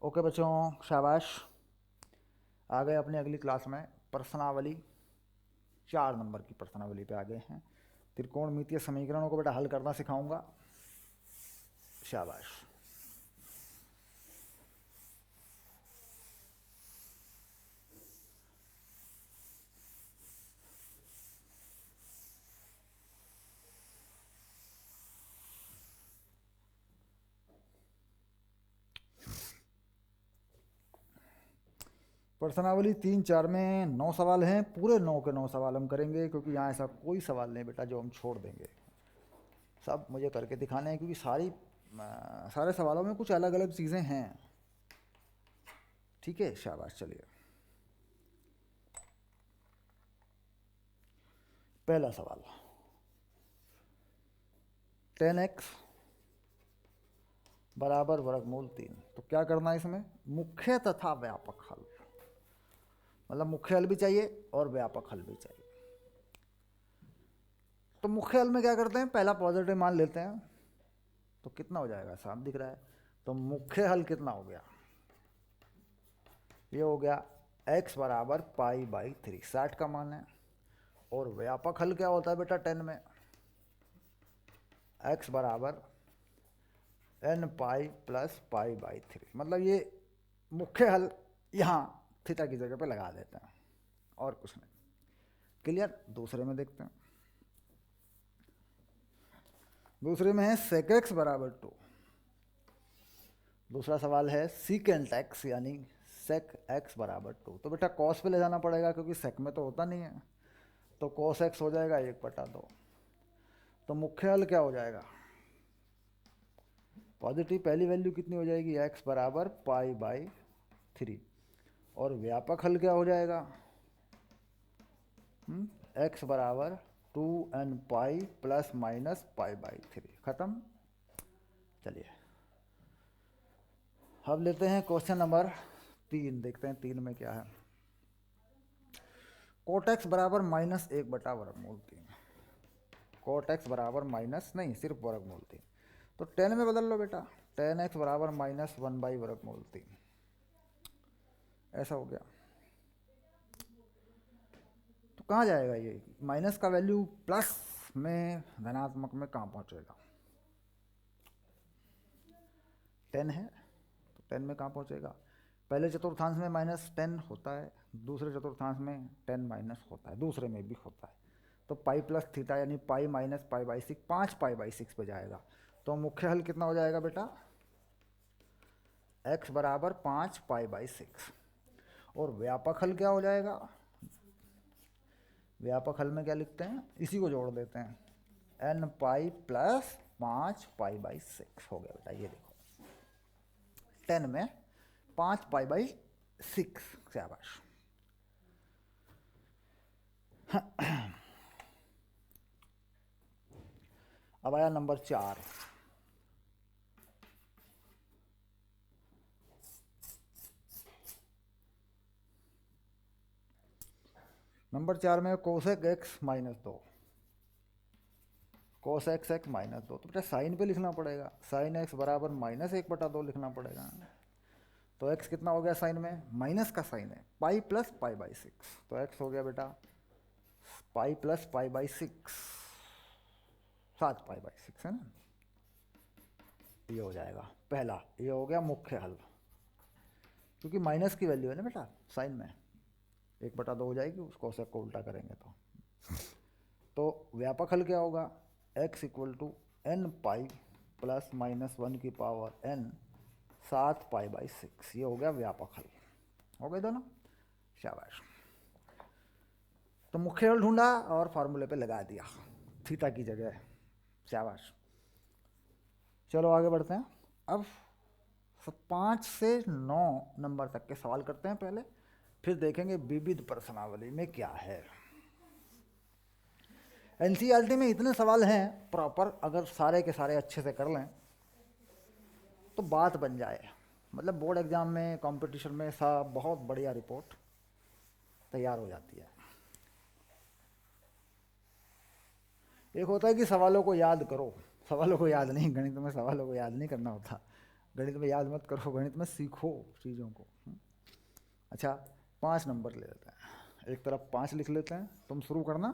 Okay बच्चों, शाबाश। आ गए अपनी अगली क्लास में। प्रश्नावली 4 नंबर की प्रश्नावली पे आ गए हैं। त्रिकोणमितीय समीकरणों को बेटा हल करना सिखाऊंगा। शाबाश। प्रश्नावली 3-4 में 9 सवाल हैं। पूरे 9 के 9 सवाल हम करेंगे, क्योंकि यहाँ ऐसा कोई सवाल नहीं बेटा जो हम छोड़ देंगे। सब मुझे करके दिखाने हैं, क्योंकि सारे सवालों में कुछ अलग अलग चीज़ें हैं। ठीक है, शाबाश। चलिए, पहला सवाल। 10x बराबर वर्गमूल 3। तो क्या करना है इसमें? मुख्य तथा व्यापक हल। मतलब मुख्य हल भी चाहिए और व्यापक हल भी चाहिए। तो मुख्य हल में क्या करते हैं, पहला पॉजिटिव मान लेते हैं। तो कितना हो जाएगा, साफ दिख रहा है। तो मुख्य हल कितना हो गया? ये हो गया x बराबर π/3, 60 का मान है। और व्यापक हल क्या होता है बेटा 10 में? x बराबर n पाई प्लस π/3। मतलब ये मुख्य हल यहाँ थीटा की जगह पे लगा देते हैं, और कुछ नहीं। क्लियर? दूसरे में देखते हैं। दूसरे में है sec x बराबर 2। दूसरा सवाल है सीकेंट x यानी sec x बराबर 2। तो बेटा cos पे ले जाना पड़ेगा, क्योंकि sec में तो होता नहीं है। तो cos x हो जाएगा 1/2। तो मुख्य हल क्या हो जाएगा? पॉजिटिव पहली वैल्यू कितनी हो जाएगी? x बराबर π/3। और व्यापक हल क्या हो जाएगा? x बराबर 2n पाई प्लस माइनस π/3। खत्म। चलिए, अब लेते हैं क्वेश्चन नंबर 3। देखते हैं 3 में क्या है। कोट एक्स बराबर -1/वर्गमूल 3। कोट एक्स बराबर माइनस नहीं, सिर्फ वर्गमूल 3। तो 10 में बदल लो बेटा। 10x बराबर -1/वर्गमूल 3। ऐसा हो गया। तो कहाँ जाएगा ये? माइनस का वैल्यू प्लस में, धनात्मक में कहाँ पहुँचेगा? 10 है तो 10 में कहाँ पहुँचेगा? पहले चतुर्थांश में -10 होता है, दूसरे चतुर्थांश में 10 माइनस होता है, दूसरे में भी होता है। तो पाई प्लस थीटा यानी पाई माइनस π/6, 5π/6 पे जाएगा। तो मुख्य हल कितना हो जाएगा बेटा? x बराबर 5π/6। और व्यापक हल क्या हो जाएगा? व्यापक हल में क्या लिखते हैं, इसी को जोड़ देते हैं। n पाई प्लस 5π/6 हो गया बेटा। ये देखो 10 में 5π/6। शाबाश। अब आया नंबर 4। नंबर 4 में कोसेक x -2। कोस x -2। तो बेटा साइन पे लिखना पड़ेगा। साइन x बराबर -1/2 लिखना पड़ेगा। तो x कितना हो गया? साइन में माइनस का साइन है, पाई प्लस π/6। तो x हो गया बेटा पाई प्लस π/6, 7π/6 है ना। ये हो जाएगा पहला। ये हो गया मुख्य हल, क्योंकि माइनस की वैल्यू है ना बेटा साइन में। 1/2 हो जाएगी, उसको से को उल्टा करेंगे तो व्यापक हल क्या होगा? x equal to n pi plus -1 की पावर n, 7π/6। ये हो गया व्यापक हल। हो गए दोनों? शाबाश। तो मुख्य हल ढूंढा और फार्मूले पे लगा दिया थीटा की जगह। शाबाश। चलो आगे बढ़ते हैं। अब 5 से 9 नंबर तक के सवाल करते हैं पहले, फिर देखेंगे विविध प्रश्नावली में क्या है। एनसीईआरटी में इतने सवाल हैं प्रॉपर, अगर सारे के सारे अच्छे से कर लें तो बात बन जाए। मतलब बोर्ड एग्जाम में, कंपटीशन में सब बहुत बढ़िया रिपोर्ट तैयार हो जाती है। एक होता है कि सवालों को याद करो, सवालों को याद नहीं, गणित में सवालों को याद नहीं करना होता। गणित में याद मत करो, गणित में सीखो चीज़ों को। अच्छा 5 नंबर ले लेते हैं, एक तरफ 5 लिख लेते हैं, तुम शुरू करना।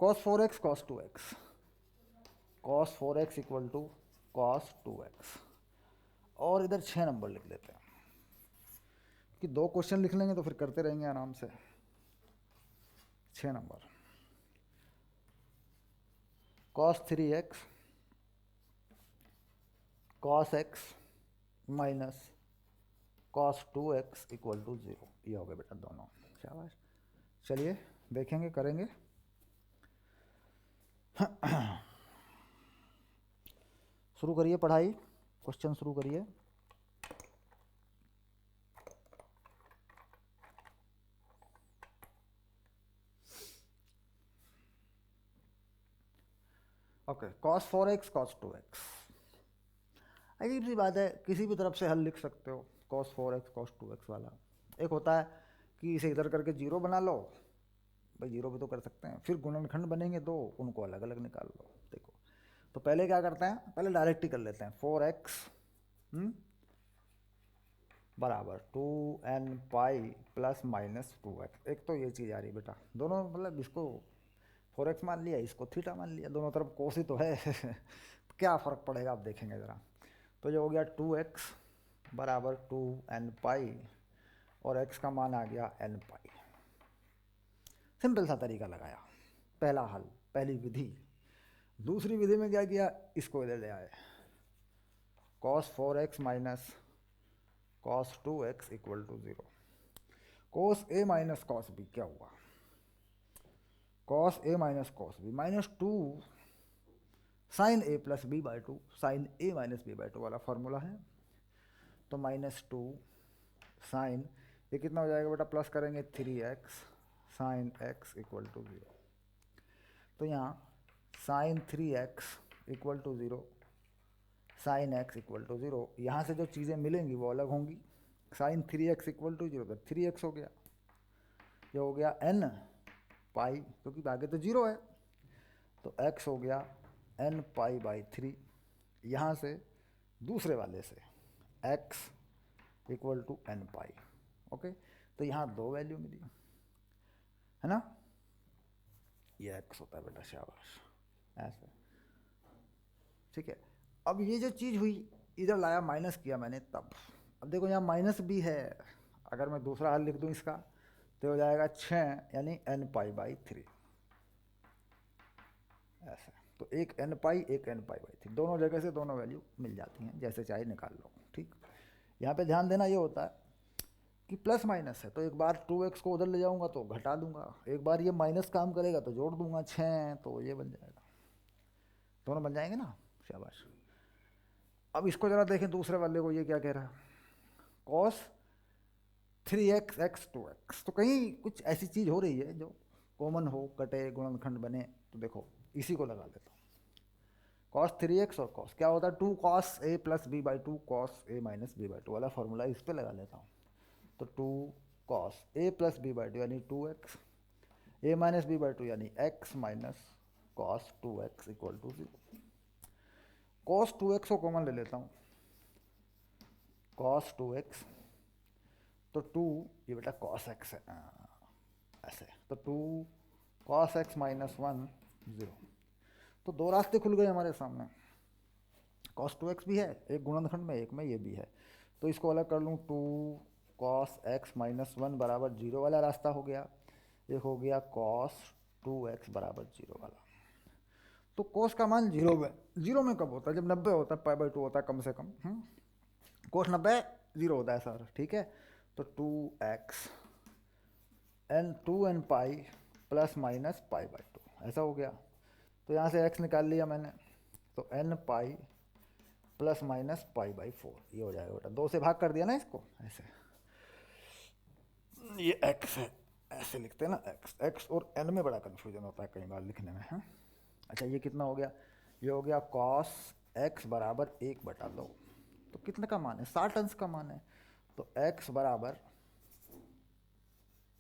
cos 4x cos 2x, cos 4x equal to cos 2x, और इधर 6 नंबर लिख लेते हैं कि 2 क्वेश्चन लिख लेंगे तो फिर करते रहेंगे आराम से। 6 number cos 3x cos x minus cos 2x equal to 0, ये हो गए बेटा दोनों। शाबाश, चलिए देखेंगे, करेंगे। शुरू करिए पढ़ाई, क्वेश्चन शुरू करिए। Okay, cos 4x cos 2x, अजीब सी बात है, किसी भी तरफ से हल लिख सकते हो cos 4x cos 2x वाला। एक होता है कि इसे इधर करके 0 बना लो, भाई 0 भी तो कर सकते हैं, फिर गुणनखंड बनेंगे दो, उनको अलग अलग निकाल लो। देखो तो पहले क्या करते हैं, पहले डायरेक्ट ही कर लेते हैं। 4x बराबर 2n pi plus minus 2x। एक तो ये चीज़ आ रही बेटा, दोनों मतलब इसको 4x मान लिया, इसको थीटा मान लिया, दोनों तरफ कोस ही तो है। क्या फ़र्क पड़ेगा आप देखेंगे ज़रा। तो ये हो गया 2x बराबर 2n पाई, और x का मान आ गया n पाई। सिंपल सा तरीका लगाया, पहला हल, पहली विधि। दूसरी विधि में क्या किया, इसको इधर ले आए, cos 4x minus cos 2x equal to 0। cos a minus cos b क्या हुआ, cos a minus cos b minus 2 sine a plus B by 2, sine a minus B by 2 वाला फॉर्मूला है। तो माइनस 2 साइन, ये कितना हो जाएगा बेटा, प्लस करेंगे 3x sign x equal to 0। तो यहाँ sine 3x equal to 0, sine x equal to 0, यहाँ से जो चीज़ें मिलेंगी वो अलग होंगी। साइन 3x इक्वल टू 0 तो 3x हो गया, ये हो गया n पाई, क्योंकि आगे तो 0 है, तो x हो गया n पाई बाई 3। यहाँ से दूसरे वाले से x equal to n pi. Okay, तो यहाँ 2 वैल्यू मिली है ना, ये x होता है बेटा, शाबाश, ऐसे। ठीक है, अब ये जो चीज़ हुई, इधर लाया, माइनस किया मैंने तब। अब देखो यहाँ माइनस भी है, अगर मैं दूसरा हल लिख दूँ इसका तो हो जाएगा 6 यानी n पाई बाई 3, ऐसे। तो एक n पाई एक n पाई बाई 3, दोनों जगह से दोनों वैल्यू मिल जाती हैं, जैसे चाहे निकाल लो। ठीक, यहाँ पे ध्यान देना ये होता है कि प्लस माइनस है, तो एक बार 2x को उधर ले जाऊँगा तो घटा दूंगा, एक बार ये माइनस काम करेगा तो जोड़ दूंगा 6, तो ये बन जाएगा, दोनों बन जाएंगे ना, शाबाश। अब इसको ज़रा देखें दूसरे वाले को, ये क्या कह रहा है, cos 3x x 2x। तो कहीं कुछ ऐसी चीज़ हो रही है जो कॉमन हो, कटे, गुणनखंड बने। तो देखो इसी को लगा लेता हूँ, cos 3x और cos क्या होता है, 2 cos a plus B by 2 cos a minus B by 2 वाला फॉर्मूला इस पर लगा लेता हूँ। तो 2 cos a plus B by 2 यानी 2x, a minus B by 2 यानी x minus cos 2x equal to 0। cos 2x को कॉमन ले लेता हूँ, cos 2x, तो 2 ये बेटा cos x है, ऐसे। तो 2 cos x माइनस 1 0। तो 2 रास्ते खुल गए हमारे सामने, cos 2x भी है एक गुणनखंड में, एक में ये भी है। तो इसको अलग कर लूँ, 2 cos x माइनस 1 बराबर 0 वाला रास्ता हो गया, एक हो गया cos 2x बराबर 0 वाला। तो cos का मान 0 में कब होता है, जब 90 होता है, पाई बाई 2 होता है कम से कम। cos 90 0 होता है सर, ठीक है। तो 2x n 2n pi plus minus pi by 2, ऐसा हो गया। तो यहाँ से x निकाल लिया मैंने, तो n pi plus minus pi by 4, ये हो जाएगा बेटा, 2 से भाग कर दिया ना इसको, ऐसे। ये x है, ऐसे लिखते हैं ना, x और n में बड़ा कन्फ्यूजन होता है कई बार लिखने में, हाँ। अच्छा ये कितना हो गया, ये हो गया cos x बराबर 1/2। तो कितने का मान है, 60 अंश का मान है। तो x बराबर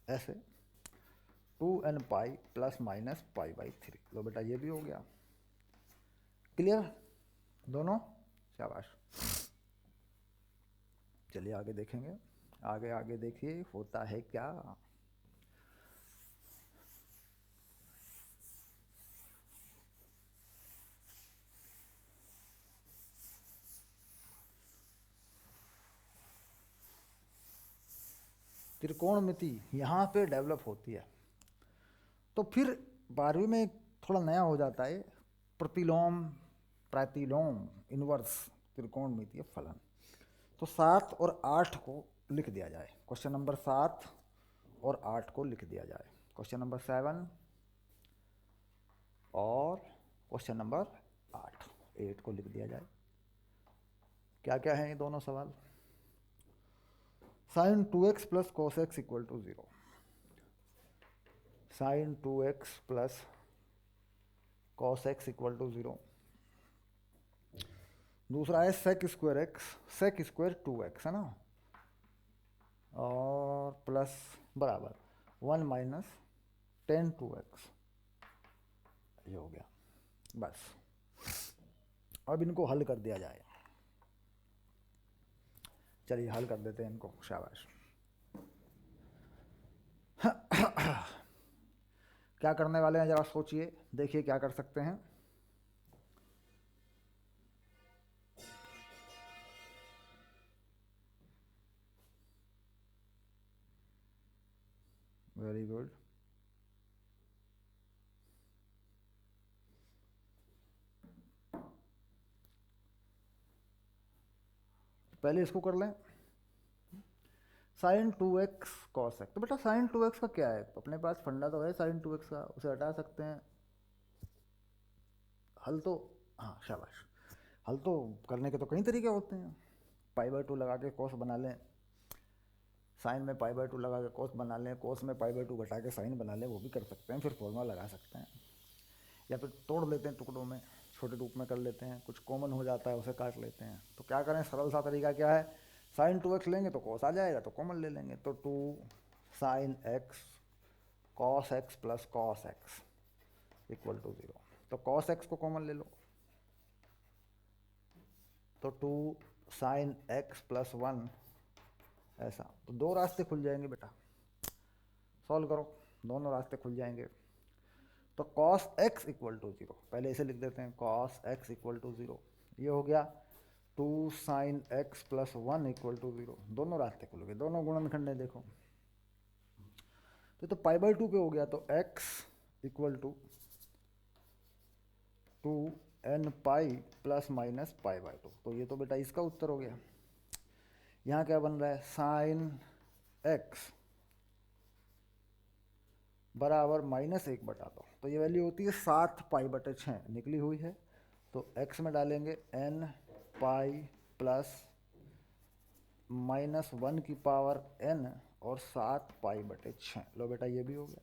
ऐसे 2n pi plus minus pi by 3। लो बेटा ये भी हो गया, क्लियर दोनों, शाबाश। चलिए आगे देखेंगे, आगे आगे देखिए होता है क्या। त्रिकोणमिति यहाँ पे डेवलप होती है। तो फिर 12वीं में थोड़ा नया हो जाता है, प्रतिलोम, प्रातिलोम, इनवर्स, त्रिकोणमितीय फलन। तो 7 और 8 को लिख दिया जाए। क्वेश्चन नंबर 7 और 8 को लिख दिया जाए। क्वेश्चन नंबर 7 और क्वेश्चन नंबर 8 को लिख दिया जाए। क्या क्या है ये दोनों सवाल? Sine 2x plus cos x equal to 0, sine 2x plus cos x equal to 0। दूसरा है sec square x, sec square 2x है ना, और प्लस बराबर 1 माइनस टेन 2x, ये हो गया बस। अब इनको हल कर दिया जाए। चलिए हल कर देते हैं इनको, शाबाश। क्या करने वाले हैं जरा सोचिए, देखिए क्या कर सकते हैं। Very good. पहले इसको कर लें, साइन 2x कॉस एक्स। तो बेटा साइन 2x का क्या है, अपने पास फंडा तो है साइन 2x का, उसे हटा सकते हैं। हल तो, हाँ शाबाश, हल तो करने के तो कई तरीके होते हैं। π/2 लगा के कॉस बना लें, साइन में π/2 लगा के कॉस बना लें, कॉस में π/2 घटा के साइन बना लें, वो भी कर सकते हैं। फिर फॉर्मूला लगा सकते हैं, या फिर तोड़ लेते हैं टुकड़ों में, छोटे रूप में कर लेते हैं। कुछ कॉमन हो जाता है उसे काट लेते हैं। तो क्या करें, सरल सा तरीका क्या है, साइन 2x लेंगे तो कॉस आ जाएगा, तो कॉमन ले लेंगे। तो 2 sine x cos x plus cos x equal to 0। तो कॉस एक्स को कॉमन ले लो, तो 2 साइन एक्स प्लस 1, ऐसा। तो दो रास्ते खुल जाएंगे बेटा, सॉल्व करो, दोनों रास्ते खुल जाएंगे। तो कॉस एक्स इक्वल टू 0, पहले इसे लिख देते हैं, कॉस एक्स इक्वल टू 0, ये हो गया। 2 sine x plus 1 equal to 0, दोनों रास्ते खुल गए, दोनों गुणनखंड है देखो। तो π/2 पे हो गया, तो x equal to 2n pi plus minus π/2। तो ये तो बेटा इसका उत्तर हो गया। यहाँ क्या बन रहा है, साइन x बराबर -1/2। तो ये वैल्यू होती है 7π/6 निकली हुई है। तो x में डालेंगे n पाई प्लस -1 की पावर n और 7π/6। लो बेटा ये भी हो गया।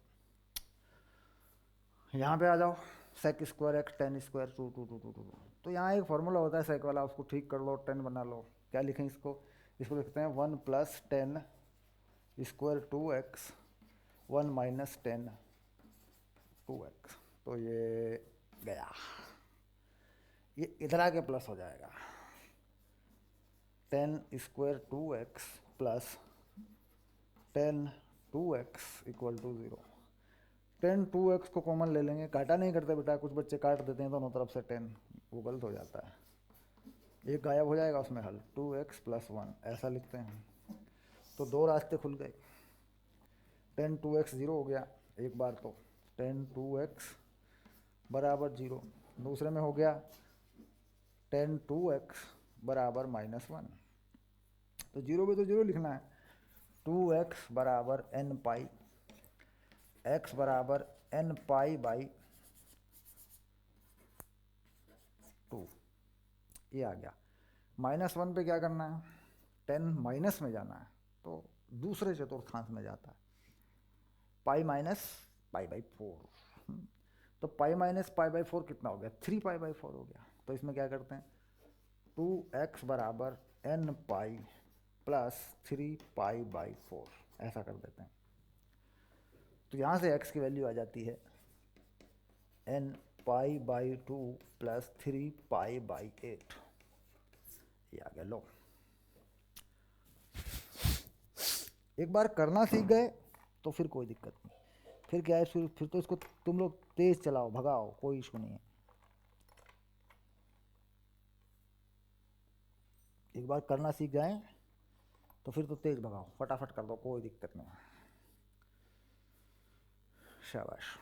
यहाँ पे आ जाओ, sec square x tan square 2 तो यहाँ एक फार्मूला होता है सेक वाला, उसको ठीक कर लो, 10 बना लो। क्या लिखें इसको, इसको लिखते हैं 1 plus 10 square 2x 1 minus 10 2x। तो ये गया, ये इधर आके प्लस हो जाएगा, 10 square 2x plus 10 2x equal to 0। 10 2x को कॉमन ले लेंगे, काटा नहीं करते बेटा, कुछ बच्चे काट देते हैं दोनों तरफ से 10, वो गलत हो जाता है। एक गायब हो जाएगा उसमें, हल 2x प्लस 1 ऐसा लिखते हैं। तो दो रास्ते खुल गए, 10 2x 0 हो गया एक बार, तो 10 2x बराबर 0। दूसरे में हो गया 10 2x बराबर -1। तो 0 पे तो 0 लिखना है। 2x बराबर n पाई, x बराबर n पाई बाई 2, ये आ गया। -1 पे क्या करना है, 10 माइनस में जाना है, तो दूसरे चतुर्थांश में जाता है, पाई माइनस पाई बाई 4। तो पाई माइनस पाई बाई 4 कितना हो गया, 3π/4 हो गया। तो इसमें क्या करते हैं, 2x बराबर n पाई प्लस 3π/4 ऐसा कर देते हैं। तो यहाँ से x की वैल्यू आ जाती है n π/2 प्लस 3π/8। ये आ गया, लो। एक बार करना सीख गए तो फिर कोई दिक्कत नहीं। फिर क्या है, फिर तो इसको तुम लोग तेज चलाओ, भगाओ, कोई इशू नहीं है। एक बार करना सीख जाए तो फिर तो तेज भगाओ, फटाफट कर दो, कोई दिक्कत नहीं। शाबाश।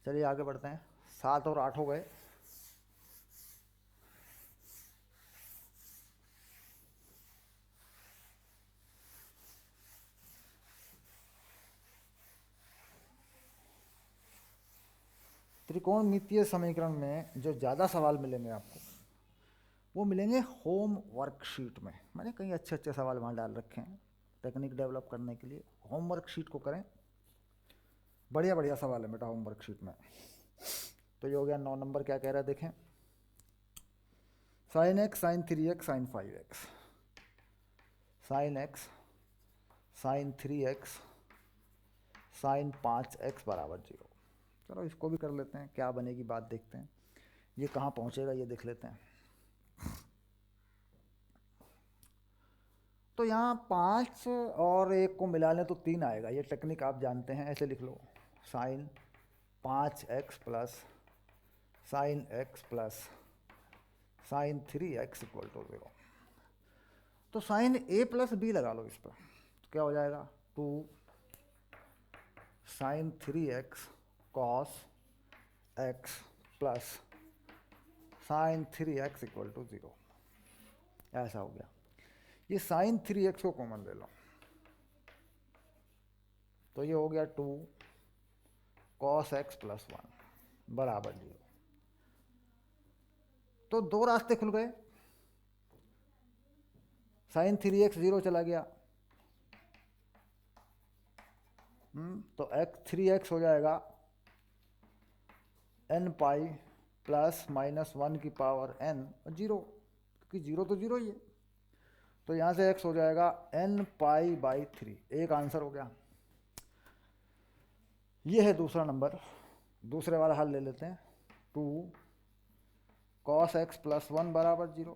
चलिए आगे बढ़ते हैं। 7 और 8 हो गए। त्रिकोणमितीय समीकरण में जो ज़्यादा सवाल मिलेंगे आपको, वो मिलेंगे होम वर्कशीट में। मैंने कई अच्छे अच्छे सवाल वहाँ डाल रखे हैं टेक्निक डेवलप करने के लिए। होम वर्कशीट को करें, बढ़िया बढ़िया सवाल है बेटा होम वर्कशीट में। तो ये हो गया 9 नंबर। क्या कह रहा है देखें, sine x sine 3x sine 5x, sine x sine 3x sine 5x बराबर 0। चलो इसको भी कर लेते हैं, क्या बनेगी बात देखते हैं। ये कहाँ पहुँचेगा ये देख लेते हैं। तो यहाँ 5 और 1 को मिला लें तो 3 आएगा। ये टेक्निक आप जानते हैं, ऐसे लिख लो, sine 5x plus sine x plus sine 3x equal to 0। तो साइन a प्लस b लगा लो इस पर, तो क्या हो जाएगा, 2 sine 3x cos x plus sine 3x equal to 0। ऐसा हो गया। ये साइन 3x को कॉमन ले लो, तो ये हो गया 2 कॉस x प्लस 1 बराबर 0। तो 2 रास्ते खुल गए। साइन 3x 0 चला गया, तो x 3x हो जाएगा n पाई प्लस माइनस 1 की पावर n और 0, क्योंकि 0 तो 0 ही है। तो यहाँ से x हो जाएगा n पाई बाई 3। एक आंसर हो गया। ये है दूसरा नंबर। दूसरे वाला हल ले लेते हैं। 2 कॉस x प्लस 1 बराबर 0।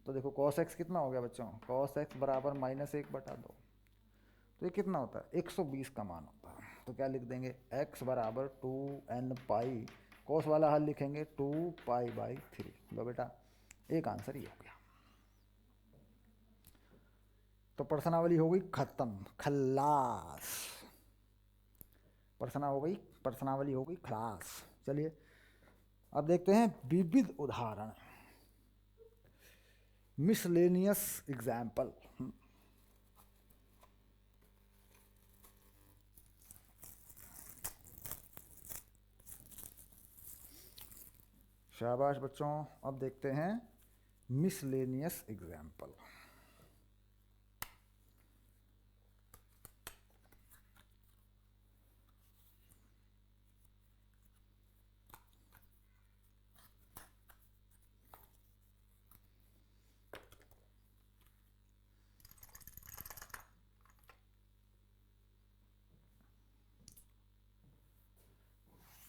तो देखो कॉस x कितना हो गया बच्चों, कॉस x बराबर -1/2। तो ये कितना होता है, 120 का मान होता है। तो क्या लिख देंगे, x बराबर 2n पाई, कॉस वाला हल लिखेंगे 2 पाई बाई 3। लो बेटा, एक आंसर ये हो गया। तो प्रश्नावली हो गई खत्म, खल्लास। प्रश्नावली हो गई खलास। चलिए अब देखते हैं विविध उदाहरण, मिसलेनियस एग्जाम्पल। शाबाश बच्चों। अब देखते हैं मिसलेनियस एग्जाम्पल।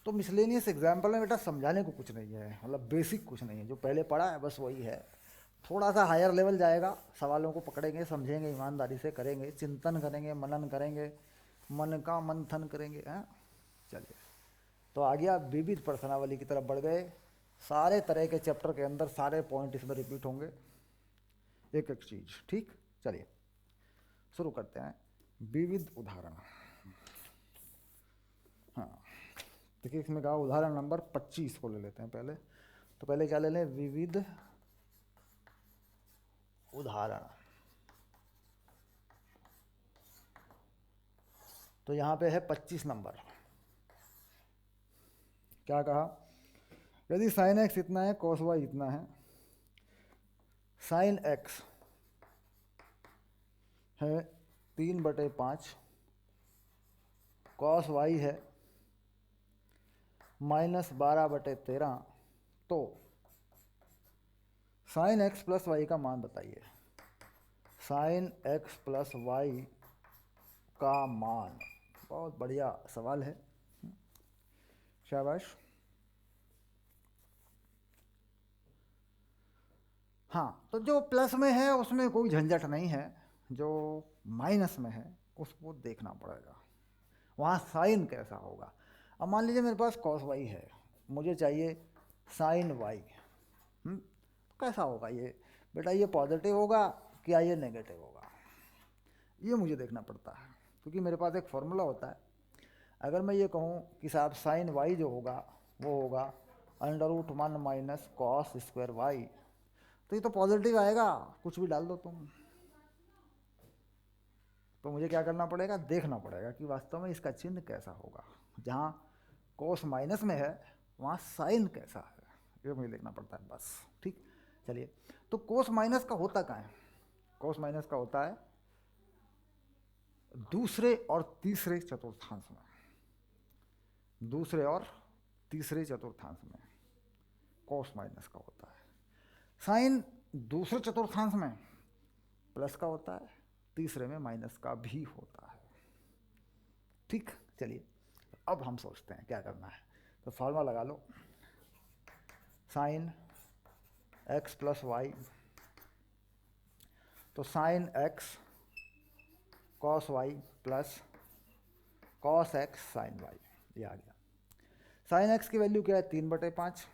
तो मिसलेनियस एग्जाम्पल में बेटा समझाने को कुछ नहीं है, मतलब बेसिक कुछ नहीं है, जो पहले पढ़ा है बस वही है। थोड़ा सा हायर लेवल जाएगा, सवालों को पकड़ेंगे, समझेंगे, ईमानदारी से करेंगे, चिंतन करेंगे, मनन करेंगे, मन का मंथन करेंगे। हैं, चलिए। तो आ गया विविध प्रश्नावली की तरफ बढ़ गए। सारे तरह के चैप्टर के अंदर सारे पॉइंट इसमें रिपीट होंगे, एक एक चीज़। ठीक, चलिए शुरू करते हैं। विविध उदाहरण। हाँ, देखिए इसमें कहा उदाहरण नंबर 25 को ले लेते हैं पहले। तो पहले क्या ले लें, विविध उदाहरण। तो यहाँ पे है 25 नंबर। क्या कहा, यदि साइन एक्स इतना है, कॉस वाई इतना है, साइन एक्स है 3/5, कॉस वाई है -12/13, तो साइन एक्स प्लस वाई का मान बताइए। साइन एक्स प्लस वाई का मान। बहुत बढ़िया सवाल है, शाबाश। हाँ, तो जो प्लस में है उसमें कोई झंझट नहीं है, जो माइनस में है उसको देखना पड़ेगा, वहाँ साइन कैसा होगा। अब मान लीजिए मेरे पास कॉस वाई है, मुझे चाहिए साइन वाई, कैसा होगा ये बेटा, ये पॉजिटिव होगा क्या ये नेगेटिव होगा, ये मुझे देखना पड़ता है, क्योंकि मेरे पास एक फॉर्मूला होता है। अगर मैं ये कहूँ कि साहब साइन वाई जो होगा वो होगा √1 माइनस कॉस स्क्वायर वाई, तो ये तो पॉजिटिव आएगा, कुछ भी डाल दो तुम। तो मुझे क्या करना पड़ेगा, देखना पड़ेगा कि वास्तव में इसका चिन्ह कैसा होगा, जहाँ कोस माइनस में है वहाँ साइन कैसा है, ये मुझे देखना पड़ता है बस। ठीक, चलिए, तो कोस माइनस का होता क्या है, कोस माइनस का होता है दूसरे और तीसरे चतुर्थांश में, दूसरे और तीसरे चतुर्थांश में कोस माइनस का होता है। साइन दूसरे चतुर्थांश में प्लस का होता है, तीसरे में माइनस का भी होता है। ठीक, चलिए अब हम सोचते हैं क्या करना है, तो फॉर्मूला लगा लो, साइन x प्लस वाई, तो sine x cos y plus cos x sine y, ये आ गया। साइन x की वैल्यू क्या है 3/5,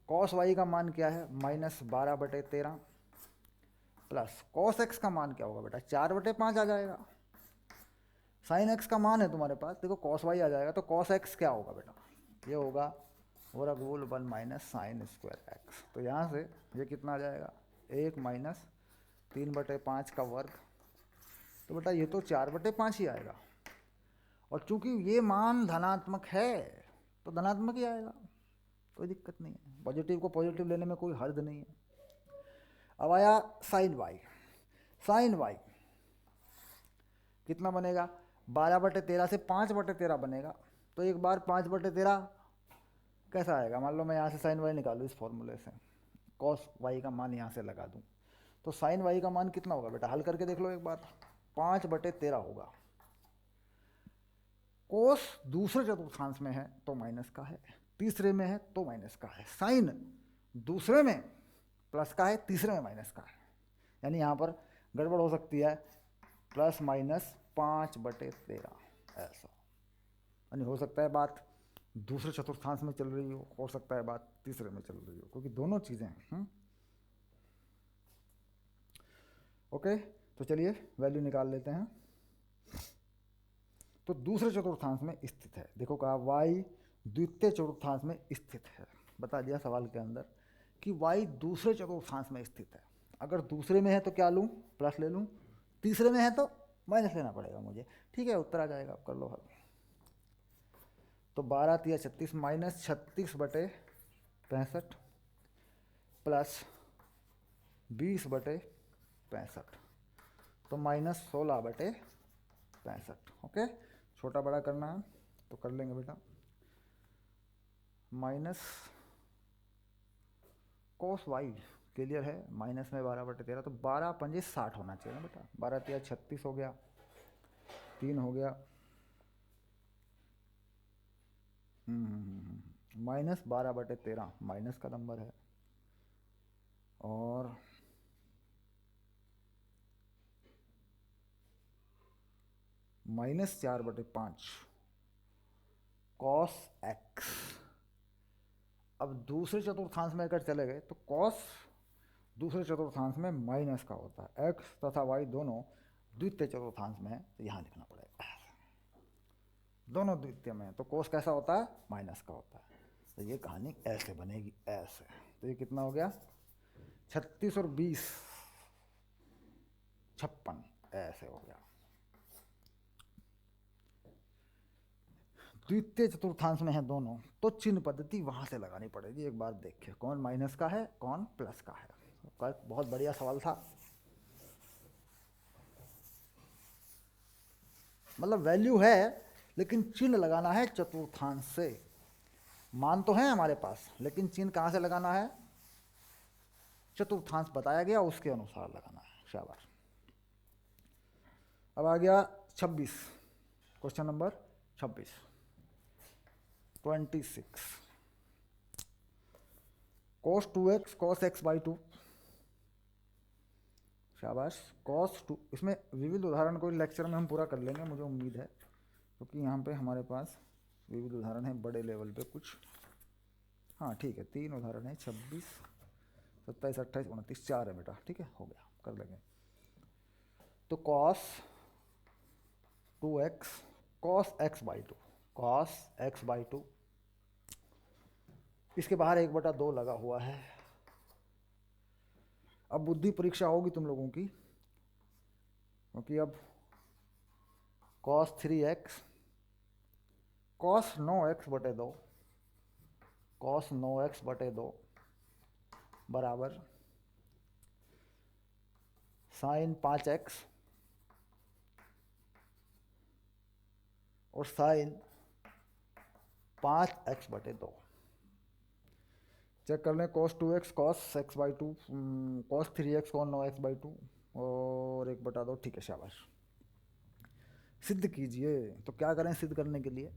कॉस वाई का मान क्या है -12/13, प्लस कॉस x का मान क्या होगा बेटा 4/5 आ जाएगा। साइन x का मान है तुम्हारे पास, देखो कॉस वाई आ जाएगा, तो कॉस x क्या होगा बेटा, ये होगा वर्गमूल 1 माइनस साइन स्क्वायर x, तो यहाँ से ये कितना आ जाएगा 1 माइनस 3/5 का वर्ग, तो बेटा ये तो 4/5 ही आएगा, और चूंकि ये मान धनात्मक है तो धनात्मक ही आएगा, कोई दिक्कत नहीं है, पॉजिटिव को पॉजिटिव लेने में कोई हर्ज नहीं है। अब आया साइन वाई, साइन वाई कितना बनेगा 12/13 से 5/13 बनेगा, तो एक बार 5/13 कैसा आएगा, मान लो मैं यहाँ से साइन वाई निकालूँ इस फॉर्मूले से, कॉस वाई का मान यहाँ से लगा दूँ, तो साइन वाई का मान कितना होगा बेटा, हल करके देख लो एक बार, 5/13 होगा। कोस दूसरे चतुर्थांश में है तो माइनस का है, तीसरे में है तो माइनस का है, साइन दूसरे में प्लस का है, तीसरे में माइनस का है, यानी यहाँ पर गड़बड़ हो सकती है, प्लस माइनस 5/13 ऐसा, यानी हो सकता है बात दूसरे चतुर्थांश में चल रही हो सकता है बात तीसरे में चल रही हो, क्योंकि दोनों चीज़ें हैं। ओके, तो चलिए वैल्यू निकाल लेते हैं। तो दूसरे चतुर्थांश में स्थित है, देखो कहा y द्वितीय चतुर्थांश में स्थित है, बता दिया सवाल के अंदर कि y दूसरे चतुर्थांश में स्थित है। अगर दूसरे में है तो क्या लूँ, प्लस ले लूँ, तीसरे में है तो माइनस लेना पड़ेगा मुझे। ठीक है, उत्तर आ जाएगा, कर लो हल। तो 12 × 36 माइनस 36/65 प्लस 20/65, तो -16/65। ओके, छोटा बड़ा करना है तो कर लेंगे बेटा, माइनस कोस वाई क्लियर है, माइनस में 12/13, तो 12 × 5 = 60 होना चाहिए ना बेटा, 12 × 3 = 36 हो गया, 3 हो गया, -12/13 माइनस का नंबर है, और -4/5 कॉस x। अब दूसरे चतुर्थांश में अगर चले गए तो कॉस दूसरे चतुर्थांश में माइनस का होता है, x तथा y दोनों द्वितीय चतुर्थांश में है, तो यहाँ लिखना पड़ेगा, दोनों द्वितीय में है तो कोस कैसा होता है माइनस का होता है, तो ये कहानी ऐसे बनेगी, ऐसे। तो ये कितना हो गया 36 और 20 56 ऐसे हो गया। द्वितीय चतुर्थांश में है दोनों, तो चिन्ह पद्धति वहां से लगानी पड़ेगी, एक बार देखिए कौन माइनस का है कौन प्लस का है। बहुत बढ़िया सवाल था, मतलब वैल्यू है लेकिन चिन्ह लगाना है चतुर्थांश से, मान तो है हमारे पास लेकिन चिन्ह कहाँ से लगाना है, चतुर्थांश बताया गया उसके अनुसार लगाना है। शाबाश। अब आ गया 26, question number 26। cos 2x cos x by 2, शाबाश। cos 2, इसमें विविध उदाहरण को लेक्चर में हम पूरा कर लेंगे मुझे उम्मीद है, क्योंकि यहाँ पे हमारे पास विविध उदाहरण है बड़े लेवल पे कुछ। हाँ ठीक है, 3 उदाहरण है, 26, 27, 28, 29, 4 है बेटा, ठीक है, हो गया, कर लेंगे। तो cos 2x cos x by 2, cos x by 2, इसके बाहर 1/2 लगा हुआ है। अब बुद्धि परीक्षा होगी तुम लोगों की, क्योंकि अब cos 3x cos 9x बटे 2, cos 9x बटे 2 बराबर sin 5x और sin 5x बटे 2। चेक कर लें, cos 2x cos x by 2, cos 3x cos 9x by 2 और 1/2, ठीक है, शाबाश। सिद्ध कीजिए। तो क्या करें सिद्ध करने के लिए?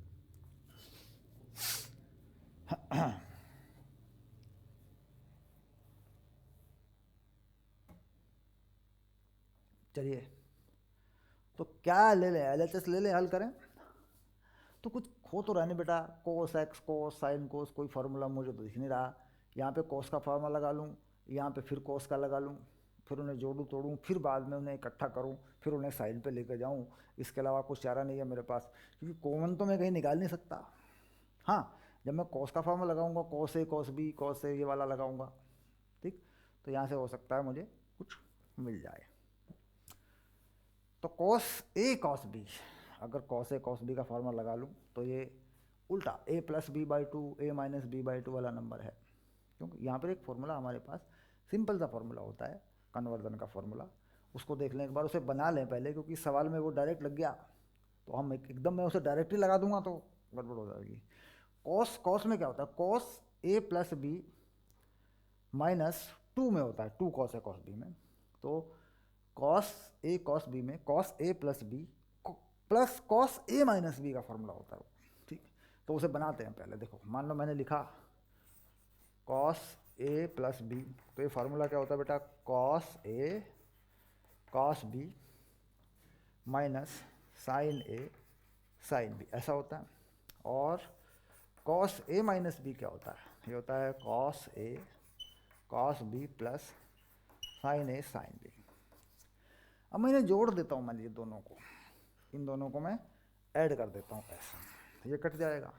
चलिए, तो क्या ले लें, LHS ले लें, हल करें। तो कुछ खो तो रहा नहीं बेटा, cos x cos sin cos, कोई फार्मूला मुझे तो दिख नहीं रहा। यहाँ पे cos का फार्मूला लगा लूँ, यहाँ पे फिर cos का लगा लूँ, फिर उन्हें जोड़ूँ तोड़ूँ, फिर बाद में उन्हें इकट्ठा करूँ, फिर उन्हें साइन पे लेकर जाऊँ। इसके अलावा कुछ चारा नहीं है मेरे पास, क्योंकि कॉमन तो मैं कहीं निकाल नहीं सकता। हाँ, जब मैं cos का फार्मूला लगाऊंगा, cos a cos b cos a ये वाला लगाऊंगा, ठीक, तो यहाँ से हो सकता है मुझे कुछ मिल जाए। तो cos a cos b, अगर cos a cos b का फार्मूला लगा लूँ तो ये उल्टा a plus B by 2 a minus B by 2 वाला नंबर है। क्योंकि यहाँ पर एक फार्मूला हमारे पास सिंपल सा फार्मूला होता है कन्वर्जन का फार्मूला, उसको देख लें एक बार, उसे बना लें पहले, क्योंकि सवाल में वो डायरेक्ट लग गया तो हम एकदम मैं उसे डायरेक्ट ही लगा दूंगा तो गड़बड़ हो जाएगी। कॉस में क्या होता है, cos A plus B minus 2 में होता है, 2 कॉस ए कॉस बी में, तो कॉस ए कॉस बी में cos A plus B plus cos A minus B का फॉर्मूला होता है, ठीक। तो उसे बनाते हैं पहले। देखो, मान लो मैंने लिखा कॉस ए प्लस बी, तो ये फार्मूला क्या होता है बेटा, cos A cos B minus sign A sine B, ऐसा होता है। और कॉस ए माइनस बी क्या होता है, ये होता है cos A cos B plus sign A sine B. अब मैं इन्हें जोड़ देता हूँ, मान लीजिए दोनों को, इन दोनों को मैं ऐड कर देता हूँ, ऐसा, ये कट जाएगा।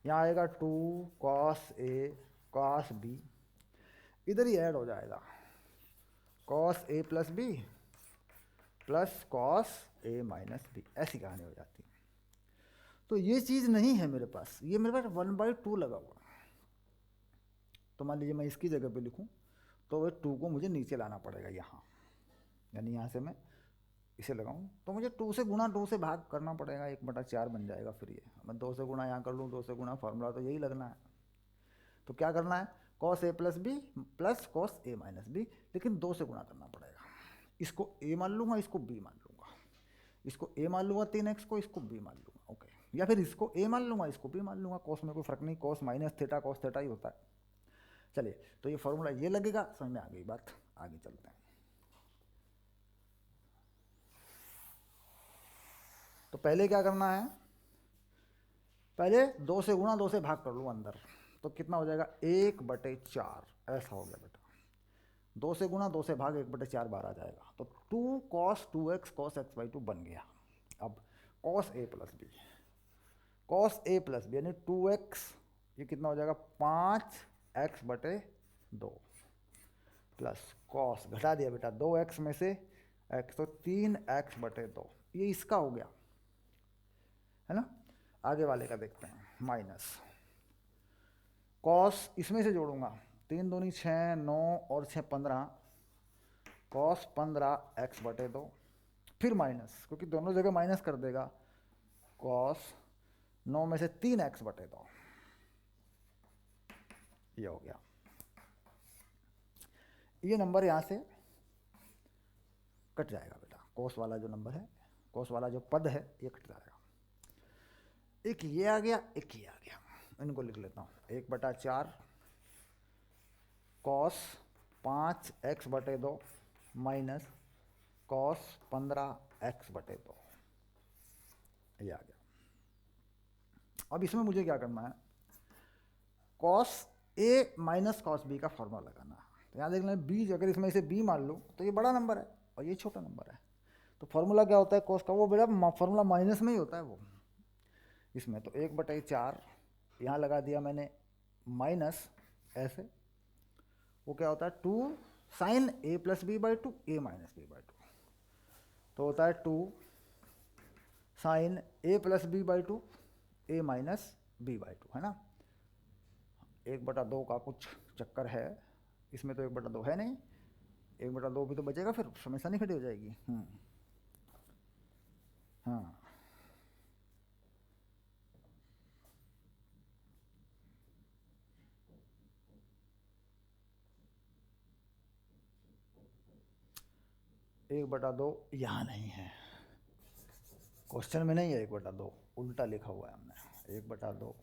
यहाँ आएगा 2 कॉस ए कॉस बी, इधर ही ऐड हो जाएगा cos A plus B plus cos A minus B, ऐसी कहानी हो जाती है। तो ये चीज़ नहीं है मेरे पास, ये मेरे पास 1/2 लगा हुआ। तो मान लीजिए मैं इसकी जगह पे लिखूं तो वह 2 को मुझे नीचे लाना पड़ेगा यहाँ, यानी यहाँ से मैं इसे लगाऊं तो मुझे 2 से गुणा 2 से भाग करना पड़ेगा, 1/4 बन जाएगा। फिर ये मैं 2 से गुणा यहाँ कर लूँ, 2 से गुणा, फार्मूला तो यही लगना है। तो क्या करना है, cos A plus B plus cos A minus B, लेकिन 2 से गुणा करना पड़ेगा। इसको ए मान लूँगा, इसको बी मान लूँगा, इसको ए मान लूँगा 3x को, इसको बी मान लूँगा, ओके। या फिर इसको ए मान लूँगा, इसको बी मान लूँगा, कॉस में कोई फ़र्क नहीं, cos minus theta cos theta ही होता है। चलिए, तो ये फार्मूला ये लगेगा, समझ में आ गई बात, आगे चलते हैं। तो पहले क्या करना है, पहले 2 से गुणा 2 से भाग कर लूँ अंदर, तो कितना हो जाएगा 1/4, ऐसा हो गया बेटा। 2 से गुणा 2 से भाग 1/4 बार आ जाएगा, तो 2 cos 2x cos x by 2 बन गया। अब cos a plus B, cos a plus B यानी 2x, ये कितना हो जाएगा 5x/2 प्लस cos, घटा दिया बेटा 2x में से x, तो 3x/2, ये इसका हो गया, है ना। आगे वाले का देखते हैं, माइनस cos, इसमें से जोड़ूंगा, 3 दूनी 6, 9 और 6 15, cos 15x/2, फिर माइनस, क्योंकि दोनों जगह माइनस कर देगा, cos 9 में से 3x/2, ये हो गया। ये नंबर यहाँ से कट जाएगा बेटा, cos वाला जो नंबर है, cos वाला जो पद है, ये कट जाएगा। एक ये आ गया, एक ये आ गया, इनको लिख लेता हूँ, 1/4 cos 5x/2 minus cos 15x/2, ये आ गया। अब इसमें मुझे क्या करना है, cos A minus cos B का फॉर्मूला लगाना है। तो यहाँ देख लें बी, अगर इसमें इसे बी मान लूँ तो ये बड़ा नंबर है और ये छोटा नंबर है, तो फॉर्मूला क्या होता है कॉस का, वो बेटा फॉर्मूला माइनस में ही होता है वो इसमें। तो 1/4 यहाँ लगा दिया मैंने माइनस ऐसे, वो क्या होता है 2 sine a plus B by two, A minus B by two, तो होता है 2 sine a plus B by two, A minus B by two, है ना। 1/2 का कुछ चक्कर है इसमें, तो 1/2 है नहीं, 1/2 भी तो बचेगा, फिर समस्या नहीं खड़ी हो जाएगी। हाँ 1/2 यहाँ नहीं है, क्वेश्चन में नहीं है 1/2, उल्टा लिखा हुआ है हमने 1/2,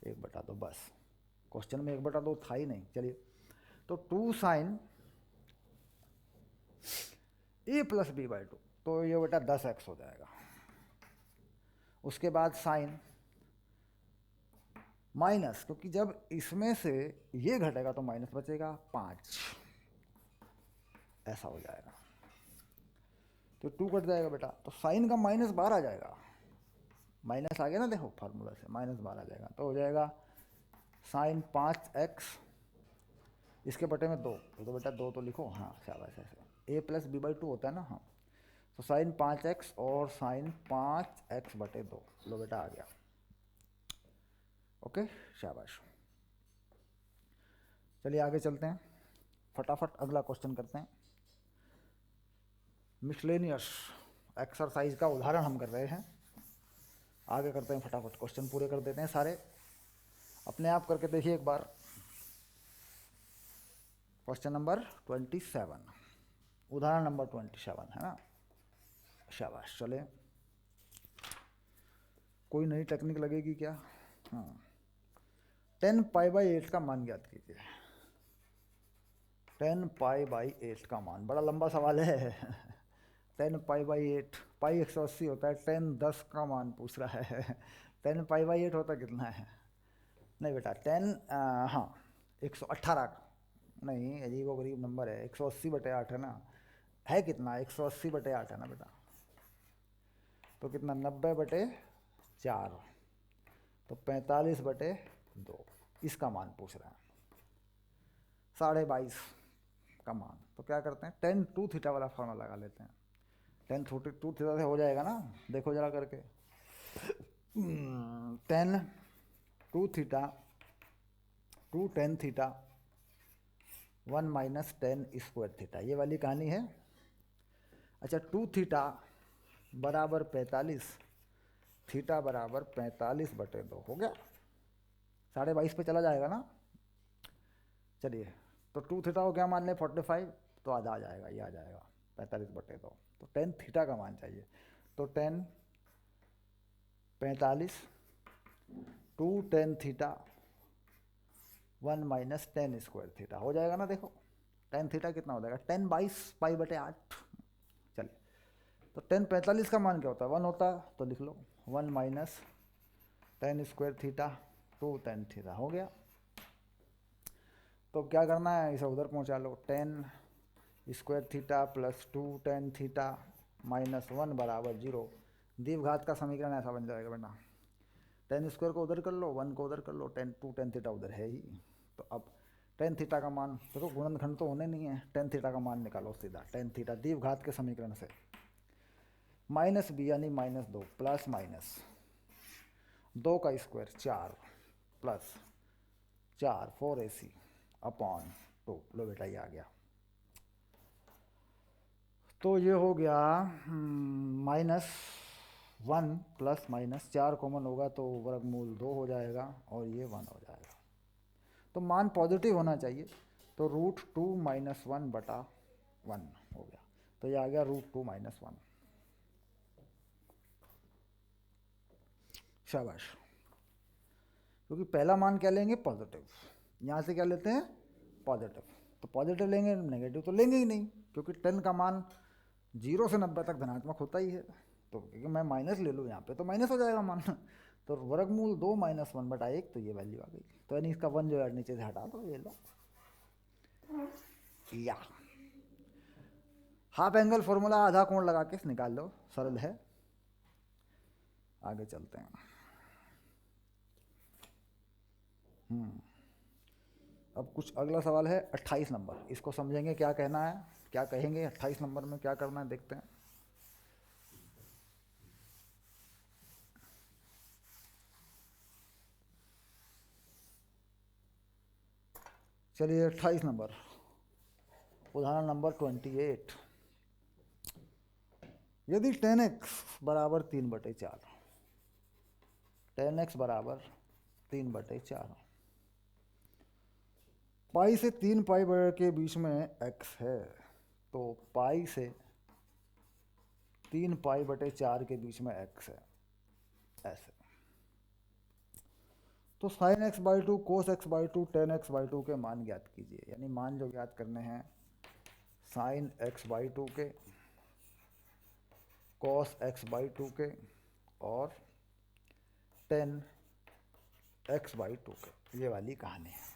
1/2 बस, क्वेश्चन में 1/2 था ही नहीं। चलिए, तो 2 sine A plus B by two, तो ये बेटा 10x हो जाएगा। उसके बाद साइन माइनस, क्योंकि जब इसमें से ये घटेगा तो माइनस बचेगा 5, ऐसा हो जाएगा, तो 2 कट जाएगा बेटा, तो साइन का माइनस बाहर आ जाएगा, माइनस आ गया ना, देखो फार्मूला से माइनस बाहर आ जाएगा, तो हो जाएगा साइन 5x इसके बटे में 2, तो बेटा 2 तो लिखो, हाँ शाबाश, ऐसे a plus B by two होता है ना, हाँ, तो साइन 5x और साइन 5x/2, लो बेटा आ गया, ओके शाबाश। चलिए आगे चलते हैं, फटाफट अगला क्वेश्चन करते हैं। मिसलेनियस एक्सरसाइज का उदाहरण हम कर रहे हैं, आगे करते हैं फटाफट, क्वेश्चन पूरे कर देते हैं सारे, अपने आप करके देखिए एक बार। क्वेश्चन नंबर 27, उदाहरण नंबर 27 है ना, शाबाश। चले, कोई नई टेक्निक लगेगी क्या? हाँ, 10π/8 का मान ज्ञात कीजिए। 10π/8 का मान, बड़ा लंबा सवाल है 10π/8, पाई 180 होता है, 10 का मान पूछ रहा है 10π/8 होता कितना है? नहीं बेटा 10, हाँ 118 नहीं, अजीब गरीब नंबर है, 180/8 है ना, है कितना 180/8 है ना बेटा, तो कितना 90/4, तो 45/2, इसका मान पूछ रहा है, 22.5 का मान। तो क्या करते हैं, tan 2θ वाला फॉर्मूला लगा लेते हैं, tan 2θ से हो जाएगा ना, देखो जरा करके, tan 2θ 2 tan θ 1 minus tan square theta, ये वाली कहानी है। अच्छा 2θ बराबर 45, थीटा बराबर 45/2 हो गया, 22.5 पे चला जाएगा ना। चलिए, तो 2θ को क्या मान लें 45, तो आधा आ जाएगा, ये आ जाएगा 45/2, तो tan θ का मान चाहिए, तो tan 45 2 tan θ 1 minus tan square theta हो जाएगा ना। देखो tan θ कितना हो जाएगा, tan 22π/8। चलिए, तो tan 45 का मान क्या होता है, 1 होता है, तो लिख लो 1 minus tan square theta 2 tan θ हो गया। तो क्या करना है, इसे उधर पहुंचा लो, tan square theta plus 2 tan θ minus 1 बराबर 0, द्विघात का समीकरण ऐसा बन जाएगा बेटा, tan स्क्वायर को उधर कर लो, 1 को उधर कर लो, 2 tan θ उधर है ही, तो अब tan θ का मान देखो, गुणनखंड तो होने नहीं है, tan θ का मान निकालो सीधा, tan θ द्विघात के समीकरण से, माइनस बी यानी -2 प्लस माइनस 2 का स्क्वायर 4 प्लस 4 4ac अपॉन 2, लो बेटा ये आ गया। तो ये हो गया -1 प्लस -4 कॉमन होगा तो वर्गमूल 2 हो जाएगा और ये 1 हो जाएगा, तो मान पॉजिटिव होना चाहिए, तो √2 - 1/1 हो गया, तो ये आ गया √2 - 1। शाबाश, क्योंकि पहला मान क्या लेंगे पॉजिटिव, यहाँ से क्या लेते हैं पॉजिटिव, तो पॉजिटिव लेंगे, नेगेटिव तो लेंगे ही नहीं, क्योंकि 10 का मान 0 से 90 तक धनात्मक होता ही है। तो क्योंकि मैं माइनस ले लूँ यहाँ पे तो माइनस हो जाएगा मान। तो वर्गमूल 2 - 1/1, तो ये वैल्यू आ गई। तो यानी इसका 1 जो है नीचे से हटा दो, ये लो या हाफ एंगल फॉर्मूला आधा कोण लगा के निकाल लो, सरल है। आगे चलते हैं। अब कुछ अगला सवाल है 28 नंबर, इसको समझेंगे क्या कहना है, क्या कहेंगे 28 नंबर में क्या करना है, देखते हैं। चलिए 28 नंबर, उदाहरण नंबर 28। यदि 10x बराबर 3/4, 10x बराबर 3/4, पाई से 3 पाई के बीच में x है, तो पाई से 3 पाई/4 के बीच में x है, ऐसे। तो साइन x/2, कोस x/2, टेन x/2 के मान ज्ञात कीजिए। यानी मान जो ज्ञात करने हैं साइन x/2 के, कॉस x/2 के और टेन x/2 के, ये वाली कहानी है।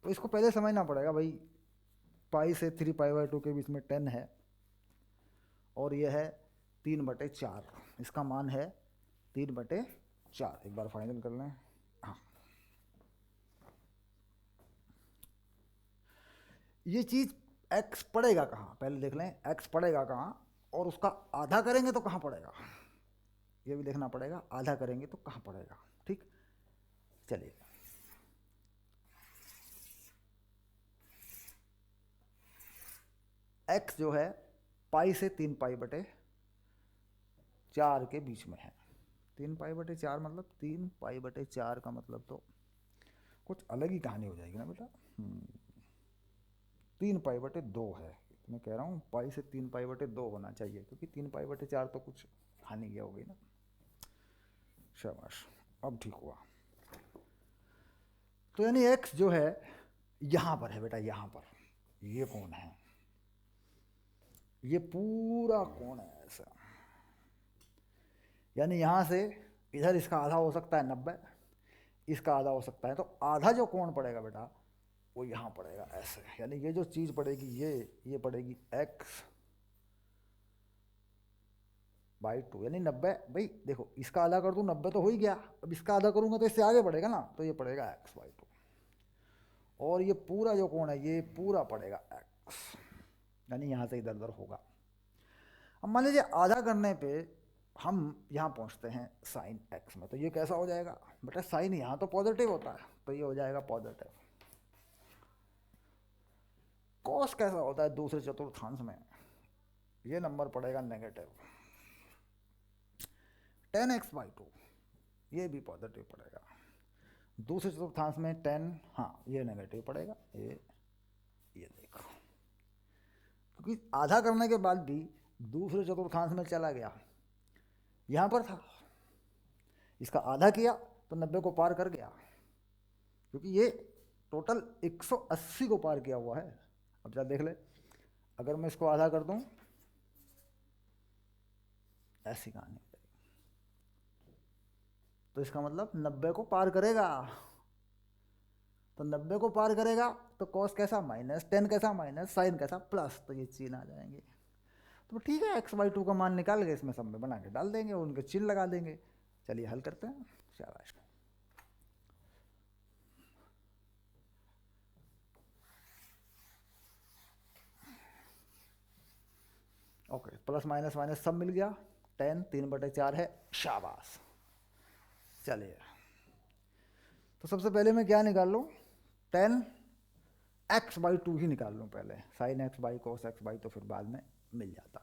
तो इसको पहले समझना पड़ेगा भाई, पाई से 3 पाई/2 के बीच में 10 है और यह है 3/4, इसका मान है 3/4। एक बार फाइनल कर लें। हाँ, ये चीज़ x पड़ेगा कहाँ, पहले देख लें x पड़ेगा कहाँ, और उसका आधा करेंगे तो कहाँ पड़ेगा, ये भी देखना पड़ेगा। आधा करेंगे तो कहाँ पड़ेगा, ठीक। चलिए x जो है पाई से 3 पाई/4 के बीच में है। 3 पाई/4 मतलब 3 पाई/4 का मतलब तो कुछ अलग ही कहानी हो जाएगी ना बेटा। 3 पाई/2 है, मैं कह रहा हूँ पाई से 3 पाई/2 होना चाहिए, क्योंकि 3 पाई/4 तो कुछ हानि क्या हो गई ना। शाबाश, अब ठीक हुआ। तो यानी x जो है यहाँ पर है बेटा, यहाँ पर ये कोण है, ये पूरा कोण है ऐसा। यानी यहाँ से इधर इसका आधा हो सकता है 90, इसका आधा हो सकता है, तो आधा जो कोण पड़ेगा बेटा वो यहाँ पड़ेगा ऐसे। यानी ये जो चीज़ पड़ेगी ये पड़ेगी x/2, यानी 90। भाई देखो इसका आधा कर दूँ 90 तो हो ही गया, अब इसका आधा करूँगा तो इससे आगे पड़ेगा ना, तो ये पड़ेगा x/2। और ये पूरा जो कोण है ये पूरा पड़ेगा x, यानी यहाँ से इधर उधर होगा। अब मान लीजिए आधा करने पे हम यहाँ पहुँचते हैं साइन x में, तो ये कैसा हो जाएगा बेटा, साइन यहाँ तो पॉजिटिव होता है तो ये हो जाएगा पॉजिटिव। कॉस कैसा होता है दूसरे चतुर्थांश में, ये नंबर पड़ेगा नेगेटिव। 10x/2 ये भी पॉजिटिव पड़ेगा, दूसरे चतुर्थांश में 10, हाँ ये नेगेटिव पड़ेगा। ये देखो, क्योंकि आधा करने के बाद भी दूसरे चतुर्थांश में चला गया, यहाँ पर था, इसका आधा किया तो 90 को पार कर गया, क्योंकि ये टोटल 180 को पार किया हुआ है। अब जरा देख ले, अगर मैं इसको आधा कर दूं ऐसी कहानी हो जाएगी, तो इसका मतलब 90 को पार करेगा। तो 90 को पार करेगा तो कॉस कैसा माइनस, टेन कैसा माइनस, साइन कैसा प्लस, तो ये चिन्ह आ जाएंगे। तो ठीक है, x/2 का मान निकाल के इसमें सब में बना के डाल देंगे, उनके चिन्ह लगा देंगे। चलिए हल करते हैं। शाबाश। ओके, प्लस माइनस माइनस सब मिल गया, 10 3/4 है। शाबाश। चलिए, तो सबसे पहले मैं क्या निकाल लूँ, 10x/2 ही निकाल लूँ पहले, साइन x/ cos x/ तो फिर बाद में मिल जाता।